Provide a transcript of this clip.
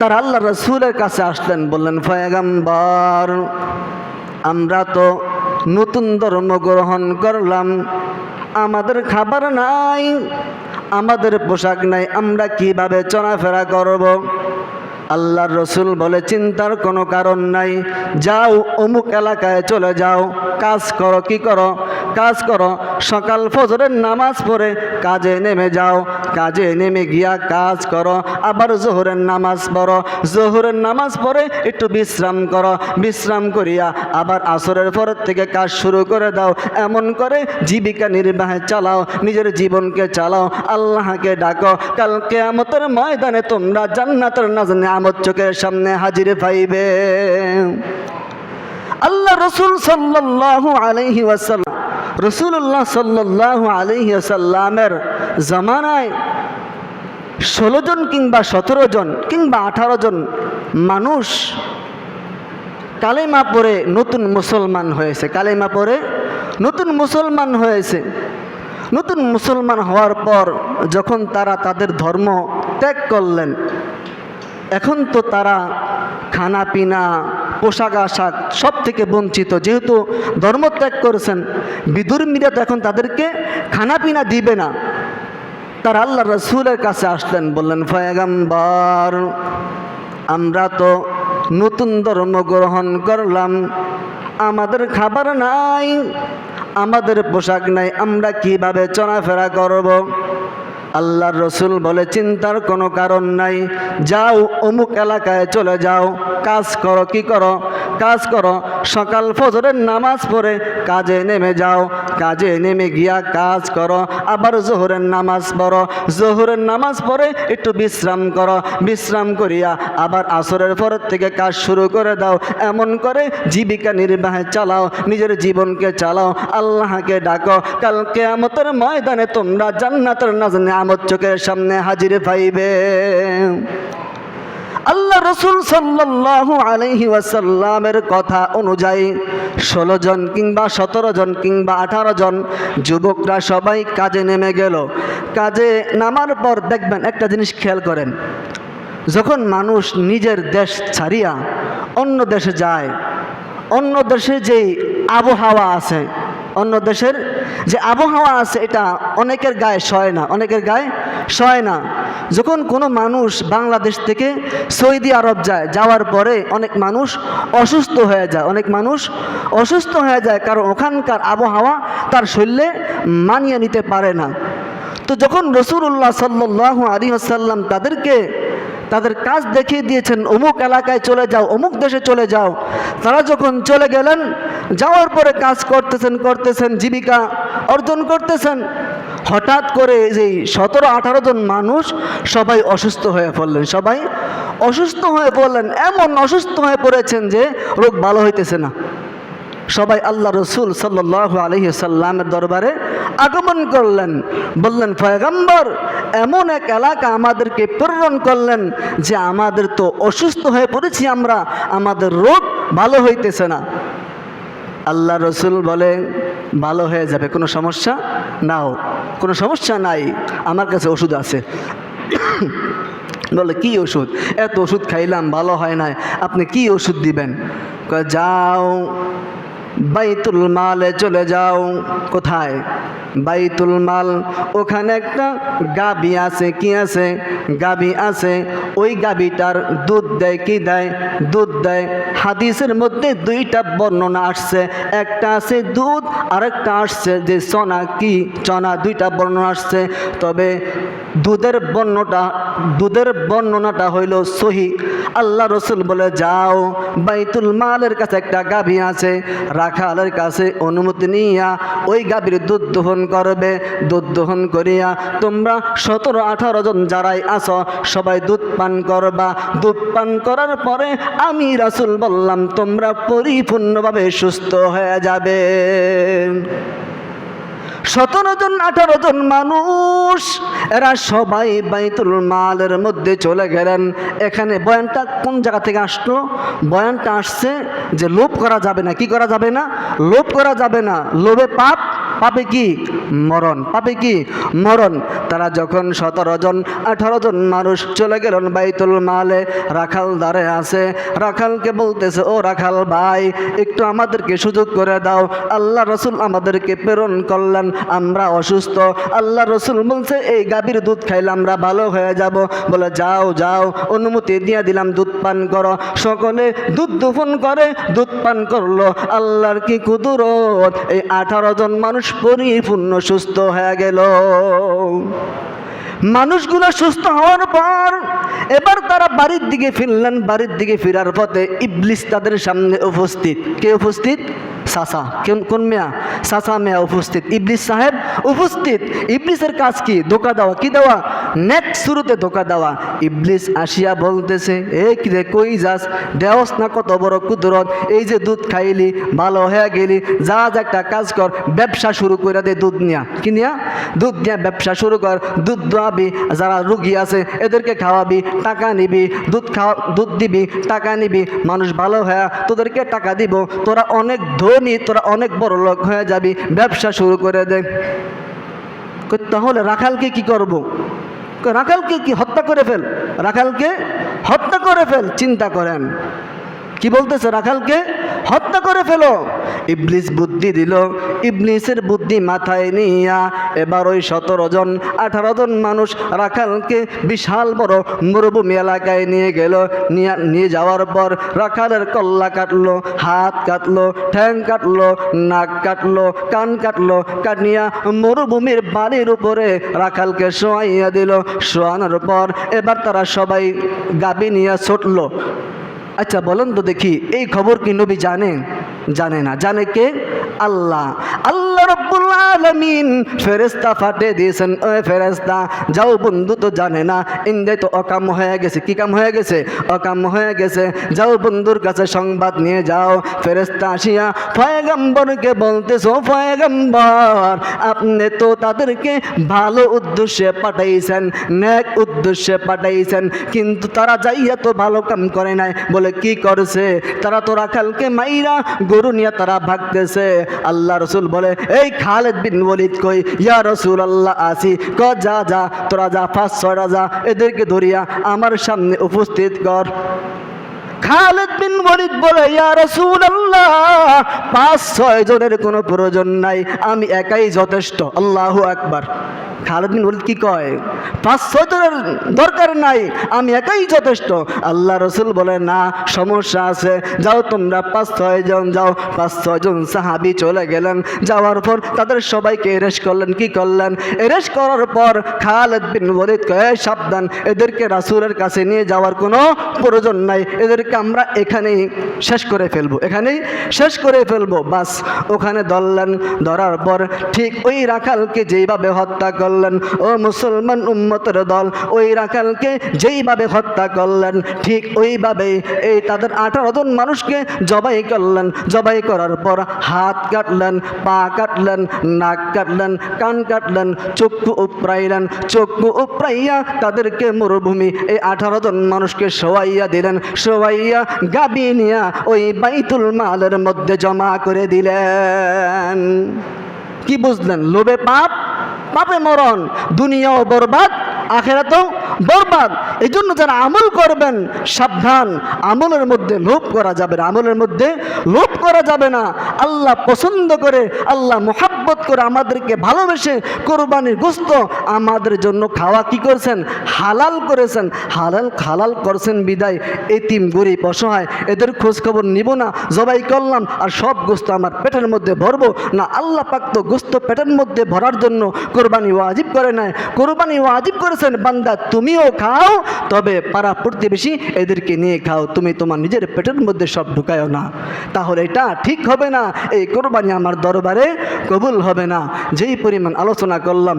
তারা আল্লাহ রসুলের কাছে আসলেন, বললেন, পয়গম্বর, আমরা তো নতুন ধর্ম গ্রহণ করলাম, আমাদের খাবার নাই, আমাদের পোশাক নাই, আমরা কিভাবে চলাফেরা করব? আল্লাহর রসুল বলে, চিন্তার কোনো কারণ নাই, যাও অমুক এলাকায় চলে যাও, কাজ করো। কি করো? কাজ করো। সকাল ফজরের নামাজ পড়ে কাজে নেমে যাও, কাজে নেমে গিয়া কাজ করো। আবার জোহরের নামাজ পড়ো, জোহরের নামাজ পড়ে একটু বিশ্রাম করো, বিশ্রাম করিয়া আবার আসরের পরের থেকে কাজ শুরু করে দাও। এমন করে জীবিকা নির্বাহে চালাও, নিজের জীবনকে চালাও, আল্লাহকে ডাকো। কাল কিয়ামতের ময়দানে তোমরা জান্নাতের নিয়ামত চোখের সামনে হাজির পাইবে। আল্লাহ রসুল সাল্লাল্লাহু আলাইহি ওয়াসাল্লাম, রসুল্লাহ সাল্লাল্লাহু আলাইহি ওয়াসাল্লামের জামানায় 16 জন কিংবা 17 জন কিংবা 18 জন মানুষ কালেমা পড়ে নতুন মুসলমান হয়েছে। কালেমা পড়ে নতুন মুসলমান হয়েছে। নতুন মুসলমান হওয়ার পর যখন তারা তাদের ধর্ম ত্যাগ করলেন, এখন তো তারা খানা পিনা, পোশাক আশাক সব থেকে বঞ্চিত। যেহেতু ধর্ম ত্যাগ করেছেন, বিধর্মীরা তো এখন তাদেরকে খানা পিনা দিবে না। তারা আল্লাহ রসুলের কাছে আসলেন, বললেন, পয়গম্বর, আমরা তো নতুন ধর্ম গ্রহণ করলাম, আমাদের খাবার নাই, আমাদের পোশাক নাই, আমরা কিভাবে চলাফেরা করব? আল্লাহর রসুল বলে, চিন্তার কোনো কারণ নাই, যাও অমুক এলাকায় চলে যাও, কাজ করো। কি করো? কাজ করো। সকাল ফজরের নামাজ পড়ে কাজে নেমে যাও, কাজে নেমে গিয়া কাজ করো। আবার জোহরের নামাজ পড়ো, জোহরের নামাজ পড়ে একটু বিশ্রাম করো, বিশ্রাম করিয়া আবার আসরের পরের থেকে কাজ শুরু করে দাও। এমন করে জীবিকা নির্বাহে চালাও, নিজের জীবনকে চালাও, আল্লাহকে ডাকো। কাল কিয়ামতের ময়দানে তোমরা জান্নাতের নিয়ামত চোখের সামনে হাজির পাইবে। আল্লাহ রসুল সাল্লাল্লাহু আলাইহি ওয়াসাল্লামের কথা অনুযায়ী 16 জন কিংবা 17 জন কিংবা 18 জন যুবকরা সবাই কাজে নেমে গেল। কাজে নামার পর দেখবেন একটা জিনিস খেয়াল করেন, যখন মানুষ নিজের দেশ ছাড়িয়া অন্য দেশে যায়, অন্য দেশে যেই আবহাওয়া আছে, অন্য দেশের যে আবহাওয়া আছে, এটা অনেকের গায়ে সয় না, অনেকের গায়ে সয় না। যখন কোনো মানুষ বাংলাদেশ থেকে সৌদি আরব যায়, যাওয়ার পরে অনেক মানুষ অসুস্থ হয়ে যায়, অনেক মানুষ অসুস্থ হয়ে যায়, কারণ ওখানকার আবহাওয়া তার শরীরে মানিয়ে নিতে পারে না। তো যখন রাসূলুল্লাহ সাল্লাল্লাহু আলাইহি ওয়াসাল্লাম তাদেরকে তাদের কাজ দেখিয়ে দিয়েছেন, অমুক এলাকায় চলে যাও, অমুক দেশে চলে যাও, তারা যখন চলে গেলেন, যাওয়ার পরে কাজ করতেছেন, জীবিকা অর্জন করতেছেন, হঠাৎ করে যে 17-18 জন মানুষ সবাই অসুস্থ হয়ে পড়লেন। সবাই অসুস্থ হয়ে পড়লেন, এমন অসুস্থ হয়ে পড়েছেন যে রোগ ভালো হইতেছে না। সবাই আল্লাহ রসুল সাল্লাল্লাহু আলাইহি ওয়াসাল্লামের দরবারে আগমন করলেন, বললেন, পয়গম্বর, এমন এক এলাকা আমাদেরকে প্রেরণ করলেন যে আমাদের তো অসুস্থ হয়ে পড়েছি আমরা, আমাদের রোগ ভালো হইতেছে না। আল্লাহ রসুল বলে, ভালো হয়ে যাবে, কোনো সমস্যা নাও, কোনো সমস্যা নাই, আমার কাছে ওষুধ আছে। বলে, কি ওষুধ? এত ওষুধ খাইলাম, ভালো হয় না, আপনি কি ওষুধ দিবেন? যাও বাইতুল মালে চলে যাও। কোথায়? বাইতুল মাল। ওখানে একটা গাভী আছে। কি আছে? গাভী আছে। ওই গাভীটার দুধ দেয়। কি দেয়? দুধ দেয়। হাদিসের মধ্যে 2টা বর্ণনা আসছে, একটা আছে দুধ, আরেকটা আসছে যে চনা। কি চনা? 2টা বর্ণনা আসছে। তবে দুধের বর্ণনাটা হইল সহি। আল্লাহ রসুল বলে, যাও বাইতুল মালের কাছে একটা গাভী আছে, রাখালের কাছে অনুমতি নিয়া ওই গাভীর দুধ দহন করবে। দুধ দহন করিয়া তোমরা 17-18 জন যারাই আছো সবাই দুধ পান করবা। দুধ পান করার পরে আমি রাসূল বললাম, তোমরা পরিপূর্ণভাবে সুস্থ হয়ে যাবে। 17 জন 18 জন মানুষ এরা সবাই বাইতুল মালের মধ্যে চলে গেলেন। এখানে বয়ানটা কোন জায়গা থেকে আসলো? বয়ানটা আসছে যে লোভ করা যাবে না। কি করা যাবে না? লোভ করা যাবে না। লোভে পাপ পাবে কি মরণ, পাবে কি মরণ। তারা যখন 17 জন 18 জন মানুষ চলে গেলেন বাইতুল মালে, রাখাল দাঁড়ে আছে, রাখালকে বলতেছে, ও রাখাল ভাই একটু আমাদেরকে সুযোগ করে দাও, আল্লাহ রসুল আমাদেরকে প্রেরণ করলেন, আমরা অসুস্থ, আল্লাহ রসুল বলছে এই গাভীর দুধ খাইলে আমরা ভালো হয়ে যাব। বলে যাও যাও, অনুমতি দিয়ে দিলাম, দুধ পান করো। সকলে দুধ দোহন করে দুধ পান করলো। আল্লাহর কি কুদরত, এই 18 জন মানুষ পরিপূর্ণ সুস্থ হয়ে গেল। মানুষগুলো সুস্থ হওয়ার পর এবার তারা বাড়ির দিকে ফিরলেন। বাড়ির দিকে ফেরার পথে ইবলিস তাদের সামনে উপস্থিত। কে উপস্থিত? চাচা। কোন মেয়া? চাচা মেয়া উপস্থিত, ইবলিস সাহেব উপস্থিত। ইবলিসের কাজ কি? ধোকা দেওয়া। কি দেওয়া? নেক্সট শুরুতে ধোকা দেওয়া। ইবলিস আসিয়া বলতেছে, এ কি রে, কই যাস? দেওস না কত বড় কুদরত, এই যে দুধ খাইলি ভালো হয়ে গেলি, যা একটা কাজ কর, ব্যবসা শুরু করে দে দুধ নিয়া। কি নিয়া? দুধ নিয়ে ব্যবসা শুরু কর, দুধ দোয়াবি, যারা রুগী আছে এদেরকে খাওয়াবি, টাকা নিবি, দুধ দিবি, টাকা নিবি, মানুষ ভালো হয়ে তোদেরকে টাকা দিব, তোরা অনেক ধনী, তোরা অনেক বড় লোক হয়ে যাবি, ব্যবসা শুরু করে দে। তাহলে রাখালকে কি করব? রাখালকে কি হত্যা করে ফেল, রাখালকে হত্যা করে ফেল। চিন্তা করেন কি বলতেছে, রাখালকে হত্যা করে ফেলো। ইবলিস বুদ্ধি দিল। ইবলিসের বুদ্ধি মাথায় নিয়া এবার ওই 17 জন 18 জন মানুষ রাখালকে বিশাল বড় মরুভূমি এলাকায় নিয়ে গেল। নিয়ে যাওয়ার পর রাখালের কল্লা কাটলো, হাত কাটলো, ঠ্যাং কাটলো, নাক কাটলো, কান কাটলো, কাটিয়া মরুভূমির বালির উপরে রাখালকে শোয়াইয়া দিল। শোয়ানোর পর এবার তারা সবাই গাবি নিয়ে ছুটলো। আচ্ছা বলেন তো দেখি, এই খবর কি নবী জানেন? জানে না। জানে কে? আল্লাহ। আল্লাহ রাব্বুল আলামিন ফেরেশতা পাঠিয়ে দিয়েছেন, ওই ফেরেশতা যাও, বন্ধু তো জানে না, ইন্দাই তো অকাম হয়ে গেছে। কি কাম হয়ে গেছে? অকাম হয়ে গেছে। যাও বন্ধুর কাছে সংবাদ নিয়ে যাও। ফেরেশতা আসিয়া পয়গম্বরকে বলতেছো, পয়গম্বর আপনি তো তাদেরকে ভালো উদ্দেশ্যে পাঠাইছেন, নেক উদ্দেশ্যে পাঠাইছেন, কিন্তু তারা যাইয়া তো ভালো কাম করে নাই। বলে কি করছে? তারা তো রাখালকে মাইরা গরু নিয়ে তারা ভাগতেছে। আল্লাহ রসুল বলে, এই খালিদ বিন ওয়ালিদ কই? ইয়া রসুল আল্লাহ আসি। ক যা যা, তোরা যা, 5-6টা যা, এদেরকে ধরিয়া আমার সামনে উপস্থিত কর। খালিদ বিন ওয়ালিদ বলে, ইয়া রাসূলুল্লাহ 5-6 জনের কোনো প্রয়োজন নাই, আমি একাই যথেষ্ট। আল্লাহু আকবার। খালিদ বিন ওয়ালিদ কি কয়? 5-6 জনের দরকার নাই, আমি একাই যথেষ্ট। আল্লাহ রসুল বলে, না, সমস্যা আছে, যাও তোমরা 5-6 জন যাও। 5-6 জন সাহাবী চলে গেলেন। যাওয়ার পর তাদের সবাইকে এরেস্ট করলেন। কি করলেন? এরেস্ট করার পর খালিদ বিন ওয়ালিদ কয়, সাবধান, এদেরকে রাসূলের কাছে নিয়ে যাওয়ার কোনো প্রয়োজন নাই, এদেরকে আমরা এখানেই শেষ করে ফেলবো, এখানেই শেষ করে ফেলবো। বাস ওখানে ধরলেন। ধরার পর ঠিক ওই রাখালকে যেইভাবে হত্যা করলেন, ও মুসলমান উম্মতের দল, ওই রাখালকে যেইভাবে হত্যা করলেন ঠিক ওইভাবেই এই তাদের 18 জন মানুষকে জবাই করলেন। জবাই করার পর হাত কাটলেন, পা কাটলেন, নাক কাটলেন, কান কাটলেন, চক্ষু উপড়াইলেন। চক্ষু উপড়াইয়া তাদেরকে মরুভূমি এই 18 জন মানুষকে শোয়াইয়া দিলেন। শোয়াইয়া গাবি নিয়া ওই বাইতুল মালের মধ্যে জমা করে দিলেন। কি বুঝলেন? লোভে পাপ, পাপে মরণ, দুনিয়াও বরবাদ, আখিরাতেও বরবাদ। এই জন্য যারা আমল করবেন সাবধান, আমলের মধ্যে লোভ করা যাবে না, আমলের মধ্যে লোভ করা যাবে না। আল্লাহ পছন্দ করে, আল্লাহ মোহাব্বত করে আমাদেরকে ভালোবেসে কোরবানির গোশত আমাদের জন্য খাওয়া কি করছেন? হালাল করেছেন। হালাল করছেন বিদায় এতিম গরিব অসহায় এদের খোঁজ খবর নিব না, জবাই করলাম আর সব গোশত আমার পেটের মধ্যে ভরবো না। আল্লাহ পাক তো গোশত পেটের মধ্যে ভরার জন্য কোরবানি ওয়াজিব করে নাই, কোরবানি ওয়াজিব করেছেন বান্দা তুমিও খাও, তবে পাড়া প্রতিবেশী এদেরকে নিয়ে খাও, তুমি তোমার নিজের পেটের মধ্যে সব ঢুকায়ও না। তাহলে এটা ঠিক হবে না, এই কোরবানি আমার দরবারে কবুল হবে না। যেই পরিমাণ আলোচনা করলাম